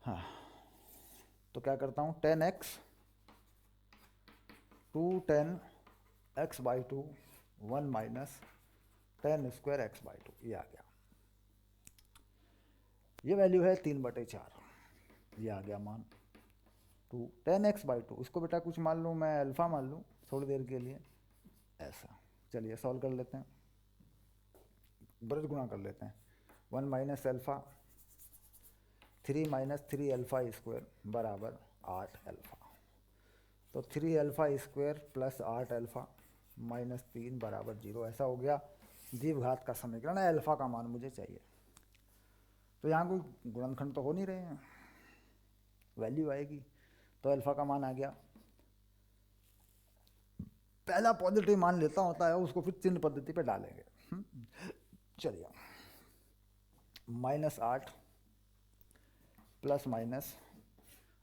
हाँ, तो क्या करता हूँ, 10x 2 10x/2 1 माइनस 10² x/2, ये आ गया। ये वैल्यू है 3/4, ये आ गया मान 2 10x/2। इसको बेटा कुछ मान लूँ मैं, अल्फ़ा मान लूँ थोड़ी देर के लिए, ऐसा। चलिए सॉल्व कर लेते हैं, ब्रज गुणा कर लेते हैं। 1 minus alpha 3 minus 3 alpha square बराबर 8 अल्फ़ा। तो 3 alpha square plus 8 alpha minus 3 बराबर 0। ऐसा हो गया द्विघात का समीकरण। अल्फ़ा का मान मुझे चाहिए। तो यहाँ कोई गुणनखंड तो हो नहीं रहे हैं, वैल्यू आएगी। तो अल्फ़ा का मान आ गया। पहला पॉजिटिव मान लेता होता है उसको फिर चिन्ह पद्धति पे डालेंगे। चलिए -8 प्लस माइनस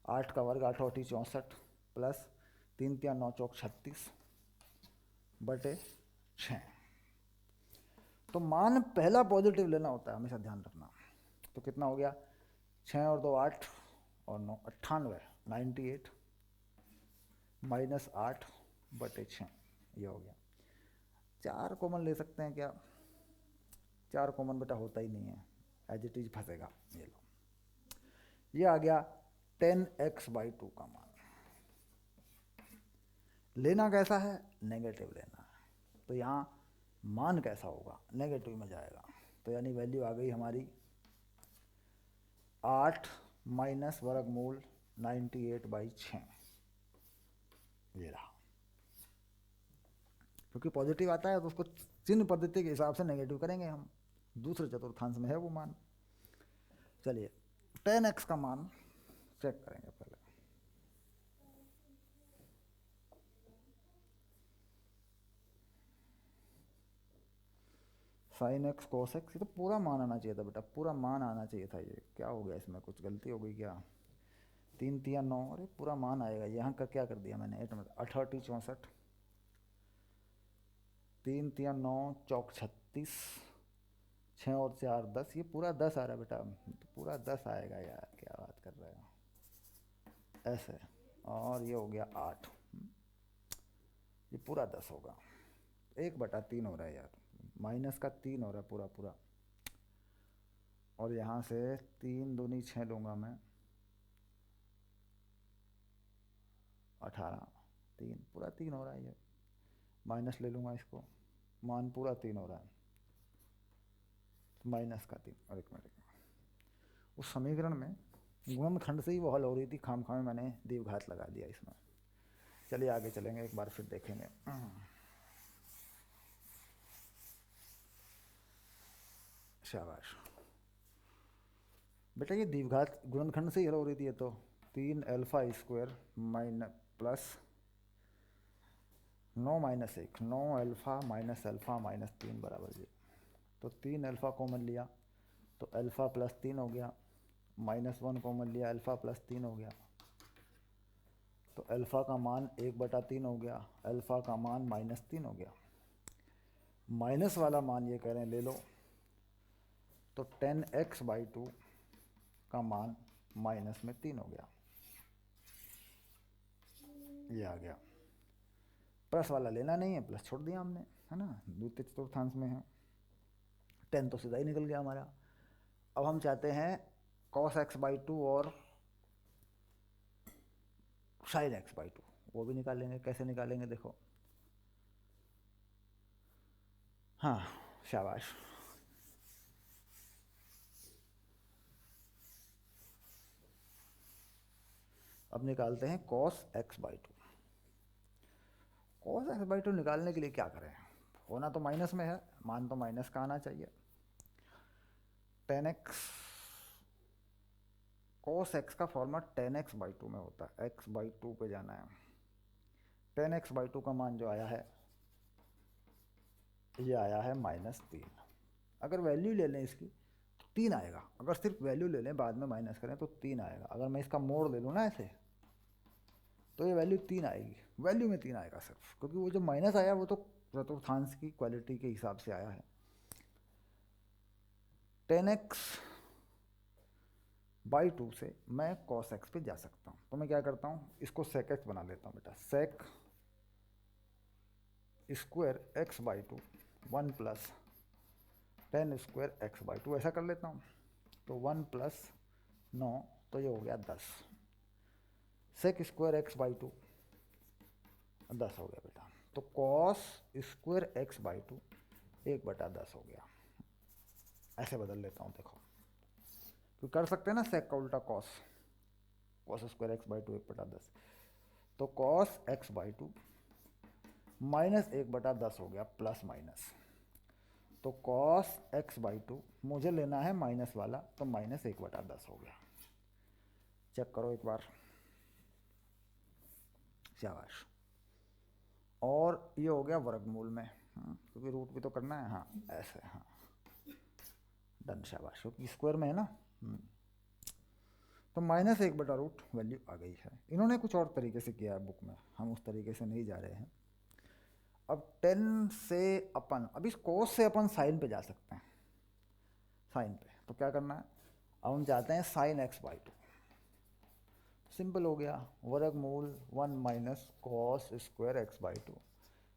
8 का वर्ग 8 8 64 प्लस 3 3 9 चौक 36 बटे 6। तो मान पहला पॉजिटिव लेना होता है, हमेशा ध्यान रखना। तो कितना हो गया, 6 और 2 8 और 9 98 98 माइनस 8 बटे 6, ये हो गया। 4 कॉमन ले सकते हैं क्या? 4 कॉमन बेटा होता ही नहीं है, एज इट इज फंसेगा। ये लो, ये आ गया 10x/2 का मान। लेना कैसा है? नेगेटिव लेना है। तो यहाँ मान कैसा होगा? नेगेटिव में जाएगा। तो यानी वैल्यू आ गई हमारी 8 माइनस वर्गमूल 98/6। ये रहा। क्योंकि पॉजिटिव आता है तो उसको चिन्ह पद्धति के हिसाब से नेगेटिव करेंगे हम। दूसरे चतुर्थांश में है वो मान। चलिए 10x का मान चेक करेंगे पहले। साइन एक्स कोस एक्स, ये तो पूरा मान आना चाहिए था बेटा, पूरा मान आना चाहिए था। ये क्या हो गया, इसमें कुछ गलती हो गई क्या? 3 3 9, अरे पूरा मान आएगा। यहाँ का क्या कर दिया मैंने, 8 में 68 64 3 3 9 चौक 36 6 और 4 10, ये पूरा 10 आ रहा है बेटा। तो पूरा 10 आएगा यार, क्या बात कर रहे हो ऐसे। और ये हो गया 8, ये पूरा 10 होगा। 1/3 हो रहा है यार, माइनस का 3 हो रहा है पूरा पूरा। और यहाँ से 3 दूनी 6 लूँगा मैं, 18 3 पूरा 3 हो रहा है। ये माइनस ले लूँगा इसको, मान पूरा 3 हो रहा है, माइनस का 3। और एक मिनट, उस समीकरण में गुणनखंड से ही वो हल हो रही थी, खाम में मैंने द्विघात लगा दिया इसमें। चलिए आगे चलेंगे, एक बार फिर देखेंगे। शाबाश बेटा, ये द्विघात गुणनखंड से ही हल हो रही थी। ये तो 3 alpha square minus plus 9 minus 1 9 alpha minus alpha minus 3 बराबर 0। तो 3 अल्फ़ा कॉमन लिया तो अल्फ़ा प्लस 3 हो गया, -1 कॉमन लिया अल्फ़ा प्लस 3 हो गया। तो अल्फ़ा का मान 1/3 हो गया, अल्फ़ा का मान -3 हो गया। माइनस वाला मान ये कह रहे हैं ले लो, तो 10x/2 का मान माइनस में 3 हो गया। ये आ गया। प्लस वाला लेना नहीं है, प्लस छोड़ दिया हमने, है ना, द्वितीय चतुर्थांश में है। 10 तो सीधा ही निकल गया हमारा। अब हम चाहते हैं cos x/2 और sin x/2, वो भी निकालेंगे। कैसे निकालेंगे देखो। हाँ शाबाश, अब निकालते हैं cos x/2। cos x/2 निकालने के लिए क्या करें, होना तो माइनस में है, मान तो माइनस का आना चाहिए। 10x cos x का फॉर्मूला 10x/2 में होता है, x/2 पे जाना है। 10x/2 का मान जो आया है, ये आया है -3। अगर वैल्यू ले लें इसकी तो 3 आएगा। अगर सिर्फ वैल्यू ले लें बाद में माइनस करें तो 3 आएगा। अगर मैं इसका मोड़ ले लूँ ना ऐसे, तो ये वैल्यू 3 आएगी। वैल्यू में 3 आएगा सिर्फ, क्योंकि वो जो माइनस आया वो तो चतुर्थांश की क्वालिटी के हिसाब से आया है। 10x/2 से मैं cos x पे जा सकता हूँ। तो मैं क्या करता हूँ, इसको sec x बना लेता हूँ बेटा। sec square x/2 1 plus 10 square x/2 ऐसा कर लेता हूँ। तो 1 प्लस 9, तो ये हो गया 10। sec स्क्वायर x/2 10 हो गया बेटा। तो cos square x by two 1/10 हो गया। ऐसे बदल लेता हूँ, देखो तो कर सकते हैं ना सेक का उल्टा, cos square x by two 1/10। तो cos x by two minus 1/10 हो गया, प्लस माइनस। तो कॉस एक्स बाई टू मुझे लेना है माइनस वाला, तो माइनस 1/10 हो गया। चेक करो एक बार, शाबाश। और ये हो गया वर्गमूल में, क्योंकि रूट भी तो करना है, हाँ ऐसे, हाँ डन, शाबाश, क्योंकि स्क्वायर में है ना। तो माइनस 1/रूट वैल्यू आ गई है। इन्होंने कुछ और तरीके से किया है बुक में, हम उस तरीके से नहीं जा रहे हैं। अब 10 से अपन, अब इस कोस से अपन साइन पे जा सकते हैं, साइन पे। तो क्या करना है, अब हम जाते हैं sine x by two. Simple हो गया, वर्गमूल 1 minus cos square x by two.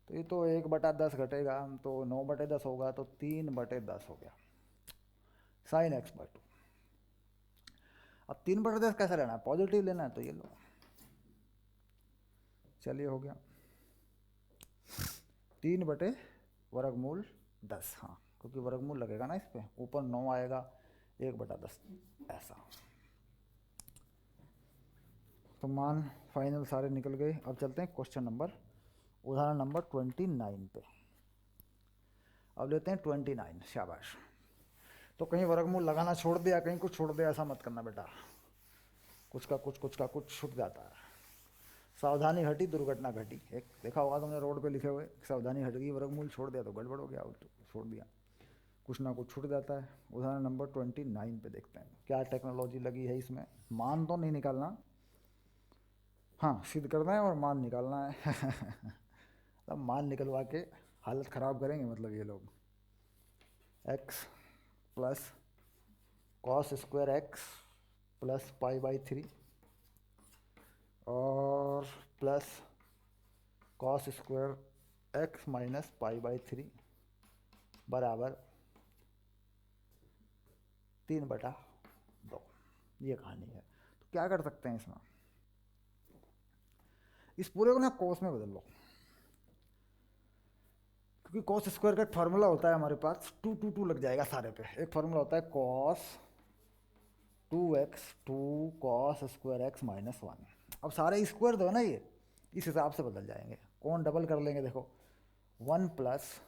तो ये तो 1/10 घटेगा, तो 9/10 होगा, तो 3/10 हो गया साइन एक्स बाई टू। अब 3/10 कैसे लेना है, पॉजिटिव लेना है, तो ये लो, चलिए हो गया 3/वर्गमूल 10। हाँ, क्योंकि वर्गमूल लगेगा ना इस पर, ऊपर 9 आएगा, 1/10 ऐसा। तो मान फाइनल सारे निकल गए। अब चलते हैं क्वेश्चन नंबर, उदाहरण नंबर 29 पे। अब लेते हैं 29, शाबाश। तो कहीं वर्गमूल लगाना छोड़ दिया, कहीं कुछ छोड़ दिया, ऐसा मत करना बेटा, कुछ का कुछ छूट जाता है। सावधानी हटी दुर्घटना घटी, एक देखा होगा तुमने रोड पे लिखे हुए, सावधानी हट गई, वर्गमूल छोड़ दिया तो गड़बड़ हो गया, छोड़ दिया, कुछ ना कुछ छूट जाता है। उदाहरण नंबर 29 पे देखते हैं क्या टेक्नोलॉजी लगी है इसमें। मान तो नहीं निकालना, हाँ सिद्ध करना है और मान निकालना है। मतलब मान निकलवा के हालत ख़राब करेंगे, मतलब ये लोग। X plus cos square x plus पाई/3 और plus cos square x minus पाई/3 बराबर 3/2। ये कहानी है। तो क्या कर सकते हैं इसमें, इस पूरे को ना कॉस में बदल लो, क्योंकि कॉस स्क्वायर का एक फार्मूला होता है हमारे पास, 2 लग जाएगा सारे पे। एक फार्मूला होता है cos 2x 2 cos square x minus 1। अब सारे स्क्वायर दो ना, ये इस हिसाब से बदल जाएंगे। कौन डबल कर लेंगे, देखो 1 प्लस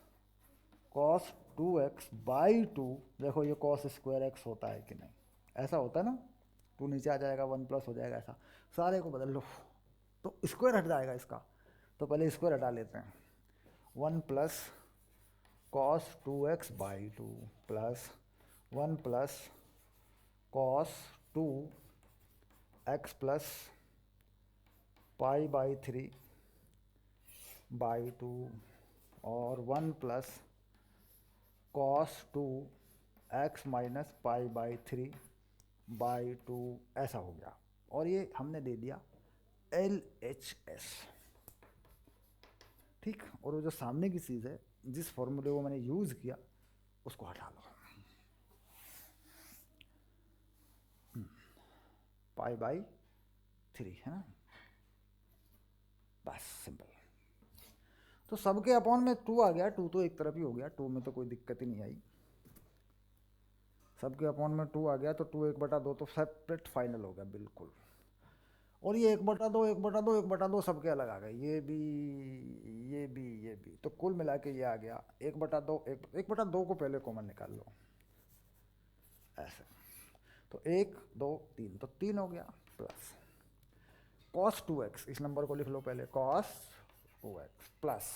कॉस 2x/2। देखो ये कॉस स्क्वायर एक्स होता है कि नहीं, ऐसा होता है ना, 2 नीचे आ जाएगा, 1 प्लस हो जाएगा, ऐसा सारे को बदल लो तो स्क्वायर हट जाएगा इसका। तो पहले स्क्वायर हटा लेते हैं, 1 plus cos 2x/2 plus 1 plus cos 2x plus पाई/3/2 और 1 प्लस कॉस 2x माइनस पाई/3/2 ऐसा हो गया। और ये हमने दे दिया LHS, ठीक। और वो जो सामने की चीज़ है, जिस फॉर्मूले को मैंने यूज़ किया उसको हटा लो, पाई/3 है ना, बस सिंपल। तो सबके अपॉन में 2 आ गया, 2 तो एक तरफ ही हो गया, 2 में तो कोई दिक्कत ही नहीं आई। सबके अपॉन में 2 आ गया, तो 2 1/2 तो सेपरेट फाइनल हो गया बिल्कुल। और ये 1/2 1/2 1/2 सबके अलग आ गए, ये भी ये भी ये भी। तो कुल मिला के ये आ गया 1/2। 1/2 को पहले कॉमन निकाल लो ऐसे, तो 1 2 3, तो 3 हो गया, प्लस कॉस 2x, इस नंबर को लिख लो पहले, कॉस 2x प्लस,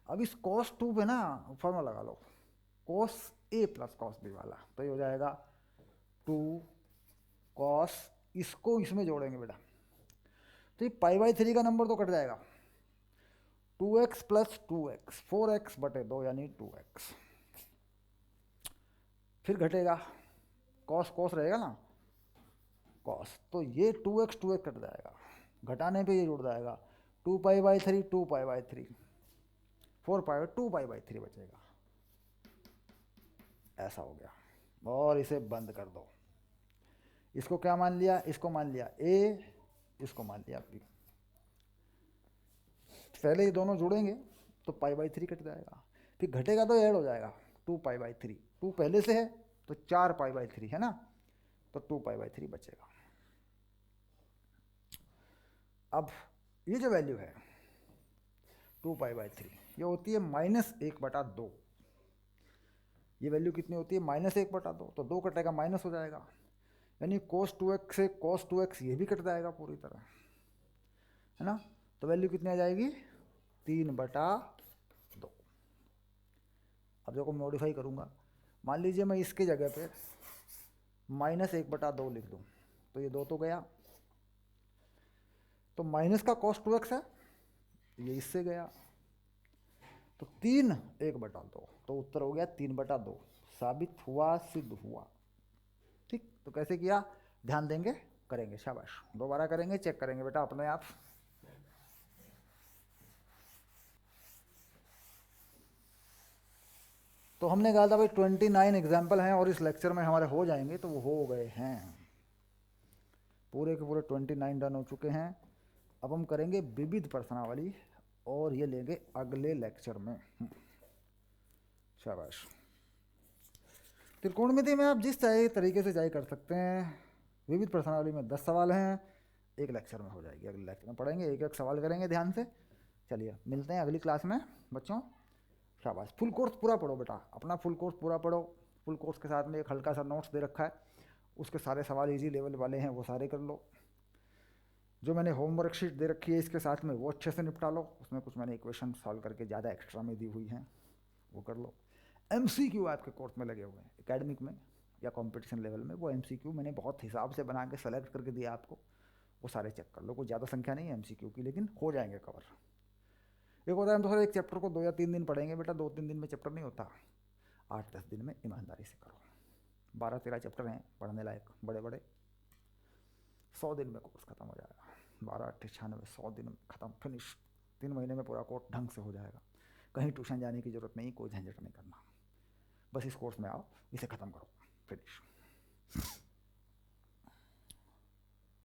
अब इस कॉस 2 पे ना फॉर्मूला लगा लो, cos a plus cos b वाला। तो ये हो जाएगा 2 कॉस, इसको इसमें जोड़ेंगे बेटा, तो ये पाई/3 का नंबर तो कट जाएगा, 2x प्लस 2x 4x/2 यानी 2x। फिर घटेगा, कॉस कॉस रहेगा ना, कॉस, तो ये 2x कट जाएगा, घटाने पे ये जुड़ जाएगा, 2 पाई/3 2 पाई/3 4 पाई 2 पाई/3 बचेगा, ऐसा हो गया। और इसे बंद कर दो, इसको क्या मान लिया, इसको मान लिया a, इसको मान लिया b, पहले ये दोनों जुड़ेंगे तो π/3 कट जाएगा, फिर घटेगा तो ऐड हो जाएगा 2π/3, 2 पहले से है तो 4π/3 है ना, तो 2π/3 बचेगा। अब ये जो वैल्यू है 2π/3 ये होती है -1/2। ये वैल्यू कितनी होती है -1/2, तो 2 कटेगा माइनस हो जाएगा, यानी cos 2x से cos 2x ये भी कट जाएगा पूरी तरह, है ना। तो वैल्यू कितनी आ जाएगी 3/2। अब देखो मॉडिफाई करूँगा, मान लीजिए मैं इसके जगह पे -1/2 लिख दूँ, तो ये 2 तो गया, तो माइनस का cos 2x है, ये इससे गया, तो 3 1/2, तो उत्तर हो गया 3/2। साबित हुआ, सिद्ध हुआ। ठीक, तो कैसे किया, ध्यान देंगे, करेंगे, शाबाश। दोबारा करेंगे, चेक करेंगे बेटा अपने आप। तो हमने कहा था भाई 29 एग्जाम्पल हैं और इस लेक्चर में हमारे हो जाएंगे, तो वो हो गए हैं, पूरे के पूरे 29 डन हो चुके हैं। अब हम करेंगे विविध प्रश्नावली और ये लेंगे अगले लेक्चर में। शाबाश। त्रिकोणमिति में आप जिस चाहे तरीके से चाहे कर सकते हैं। विविध प्रश्नावली में 10 सवाल हैं, एक लेक्चर में हो जाएगी, अगले लेक्चर में पढ़ेंगे, एक एक सवाल करेंगे ध्यान से। चलिए मिलते हैं अगली क्लास में बच्चों, शाबाश। फुल कोर्स पूरा पढ़ो बेटा, अपना फुल कोर्स पूरा पढ़ो। फुल कोर्स के साथ में एक हल्का सा नोट्स दे रखा है, उसके सारे सवाल इजी लेवल वाले हैं, वो सारे कर लो। जो मैंने होमवर्क शीट दे रखी है इसके साथ में वो अच्छे से निपटा लो, उसमें कुछ मैंने इक्वेशन सॉल्व करके ज़्यादा एक्स्ट्रा में दी हुई हैं, वो कर लो। MCQ आपके कोर्स में लगे हुए हैं, एकेडमिक में या कंपटीशन लेवल में, वो MCQ मैंने बहुत हिसाब से बना के सेलेक्ट करके दिया आपको, वो सारे चेक कर लो। कोई ज़्यादा संख्या नहीं है MCQ की, लेकिन हो जाएंगे कवर। एक होता है हम तो सर एक चैप्टर को 2 या 3 दिन पढ़ेंगे, बेटा 2-3 दिन में चैप्टर नहीं होता, 8-10 दिन में ईमानदारी से करो। 12-13 चैप्टर हैं पढ़ने लायक बड़े बड़े, 100 दिन में कोर्स खत्म हो जाएगा। 12-8-96 100 दिन में खत्म, फिनिश। 3 महीने में पूरा कोर्स ढंग से हो जाएगा, कहीं ट्यूशन जाने की ज़रूरत नहीं, कोई झंझट नहीं करना, बस इस कोर्स में आओ, इसे ख़त्म करो, फिनिश।